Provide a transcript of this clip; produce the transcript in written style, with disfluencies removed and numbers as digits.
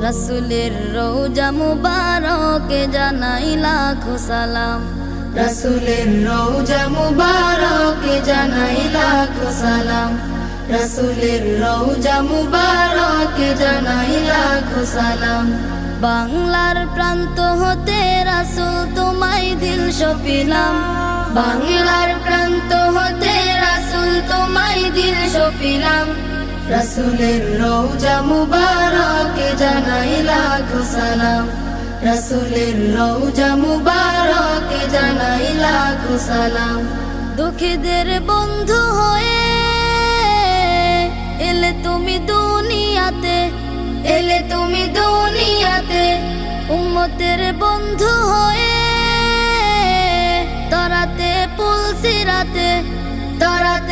রাসূলের রওজা মুবারকে জানাই লাখো সালাম, রাসূলের রওজা মুবারকে জানাই লাখো সালাম, রাসূলের রওজা মুবারকে জানাই লাখো সালাম। বাংলার প্রান্ত হতে রাসূল তোমায় দিল সপিলাম, বাংলার প্রান্ত হতে রাসূল তোমায় দিল সপিলাম, রাসূলের রওজা মুবারকে জানাই লাখো সালাম, রাসূলের রওজা মুবারকে জানাই লাখো সালাম। দুঃখীদের বন্ধু হয়ে এলে তুমি দুনিয়াতে, এলে তুমি দুনিয়াতে, উম্মতের বন্ধু হয়ে তরাতে পুলসিরাতে, তরাতে